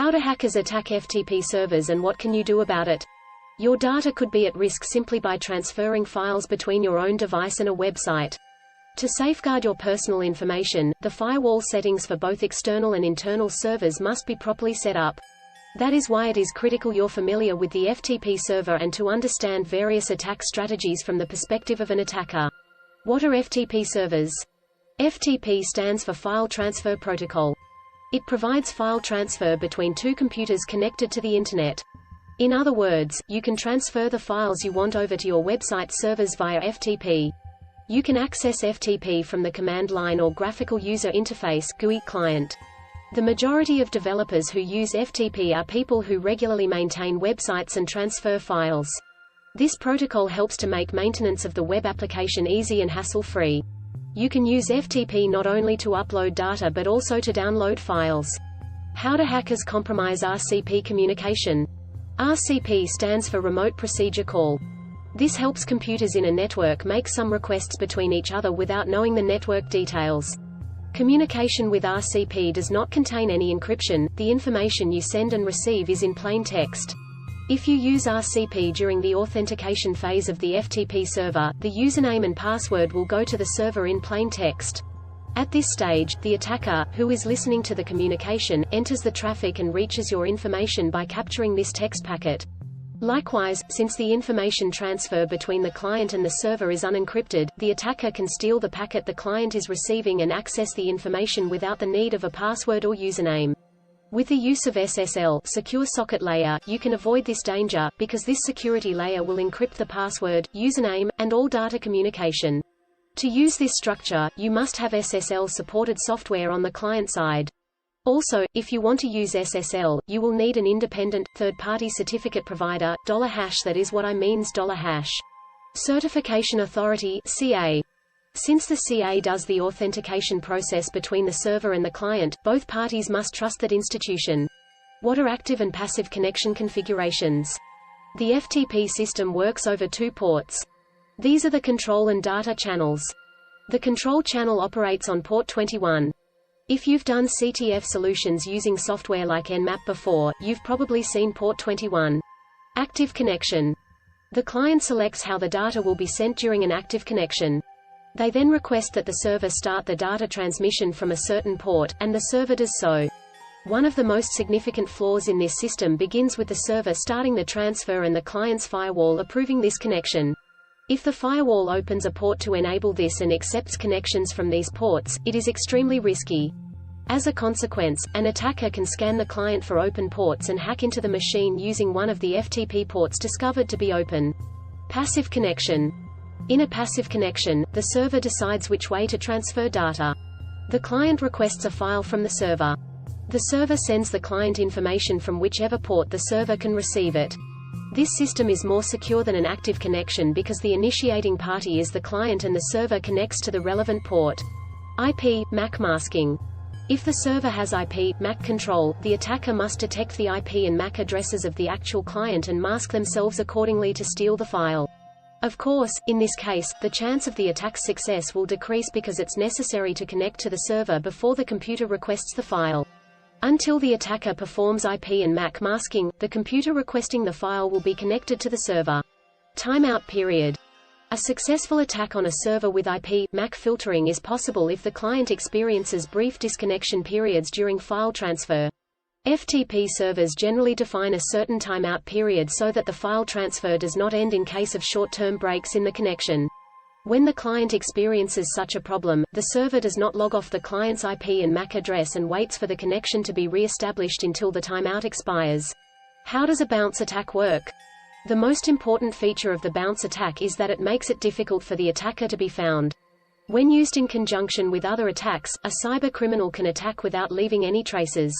How do hackers attack FTP servers and what can you do about it? Your data could be at risk simply by transferring files between your own device and a website. To safeguard your personal information, the firewall settings for both external and internal servers must be properly set up. That is why it is critical you're familiar with the FTP server and to understand various attack strategies from the perspective of an attacker. What are FTP servers? FTP stands for File Transfer Protocol. It provides file transfer between two computers connected to the Internet. In other words, you can transfer the files you want over to your website servers via FTP. You can access FTP from the command line or graphical user interface (GUI) client. The majority of developers who use FTP are people who regularly maintain websites and transfer files. This protocol helps to make maintenance of the web application easy and hassle-free. You can use FTP not only to upload data but also to download files. How do hackers compromise RCP communication? RCP stands for Remote Procedure Call. This helps computers in a network make some requests between each other without knowing the network details. Communication with RCP does not contain any encryption, the information you send and receive is in plain text. If you use RCP during the authentication phase of the FTP server, the username and password will go to the server in plain text. At this stage, the attacker, who is listening to the communication, enters the traffic and reaches your information by capturing this text packet. Likewise, since the information transfer between the client and the server is unencrypted, the attacker can steal the packet the client is receiving and access the information without the need of a password or username. With the use of SSL secure socket layer, you can avoid this danger, because this security layer will encrypt the password, username, and all data communication. To use this structure, you must have SSL-supported software on the client side. Also, if you want to use SSL, you will need an independent, third-party certificate provider, $#, that is what I means $#. Certification Authority (CA). Since the CA does the authentication process between the server and the client, both parties must trust that institution. What are active and passive connection configurations? The FTP system works over two ports. These are the control and data channels. The control channel operates on port 21. If you've done CTF solutions using software like Nmap before, you've probably seen port 21. Active connection. The client selects how the data will be sent during an active connection. They then request that the server start the data transmission from a certain port, and the server does so. One of the most significant flaws in this system begins with the server starting the transfer and the client's firewall approving this connection. If the firewall opens a port to enable this and accepts connections from these ports, it is extremely risky. As a consequence, an attacker can scan the client for open ports and hack into the machine using one of the FTP ports discovered to be open. Passive connection. In a passive connection, the server decides which way to transfer data. The client requests a file from the server. The server sends the client information from whichever port the server can receive it. This system is more secure than an active connection because the initiating party is the client and the server connects to the relevant port. IP, MAC masking. If the server has IP, MAC control, the attacker must detect the IP and MAC addresses of the actual client and mask themselves accordingly to steal the file. Of course, in this case, the chance of the attack's success will decrease because it's necessary to connect to the server before the computer requests the file. Until the attacker performs IP and MAC masking, the computer requesting the file will be connected to the server. Timeout period. A successful attack on a server with IP, MAC filtering is possible if the client experiences brief disconnection periods during file transfer. FTP servers generally define a certain timeout period so that the file transfer does not end in case of short-term breaks in the connection. When the client experiences such a problem, the server does not log off the client's IP and MAC address and waits for the connection to be re-established until the timeout expires. How does a bounce attack work? The most important feature of the bounce attack is that it makes it difficult for the attacker to be found. When used in conjunction with other attacks, a cybercriminal can attack without leaving any traces.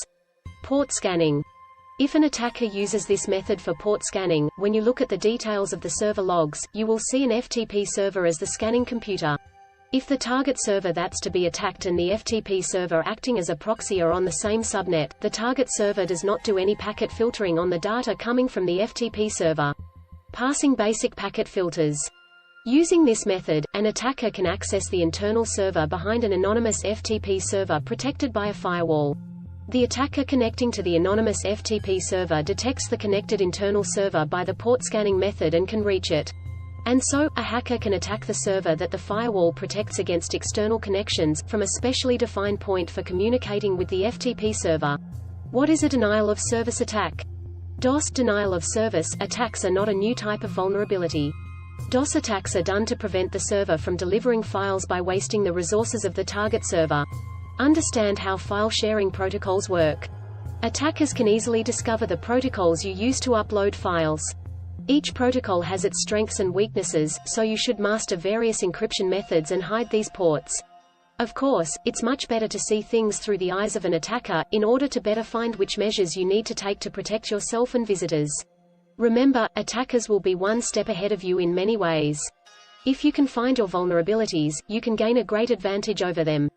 Port scanning. If an attacker uses this method for port scanning, when you look at the details of the server logs, you will see an FTP server as the scanning computer. If the target server that's to be attacked and the FTP server acting as a proxy are on the same subnet, the target server does not do any packet filtering on the data coming from the FTP server. Passing basic packet filters. Using this method, an attacker can access the internal server behind an anonymous FTP server protected by a firewall. The attacker connecting to the anonymous FTP server detects the connected internal server by the port scanning method and can reach it. And so, a hacker can attack the server that the firewall protects against external connections, from a specially defined point for communicating with the FTP server. What is a denial of service attack? DOS denial of service attacks are not a new type of vulnerability. DOS attacks are done to prevent the server from delivering files by wasting the resources of the target server. Understand how file sharing protocols work. Attackers can easily discover the protocols you use to upload files. Each protocol has its strengths and weaknesses, so you should master various encryption methods and hide these ports. Of course, it's much better to see things through the eyes of an attacker, in order to better find which measures you need to take to protect yourself and visitors. Remember, attackers will be one step ahead of you in many ways. If you can find your vulnerabilities, you can gain a great advantage over them.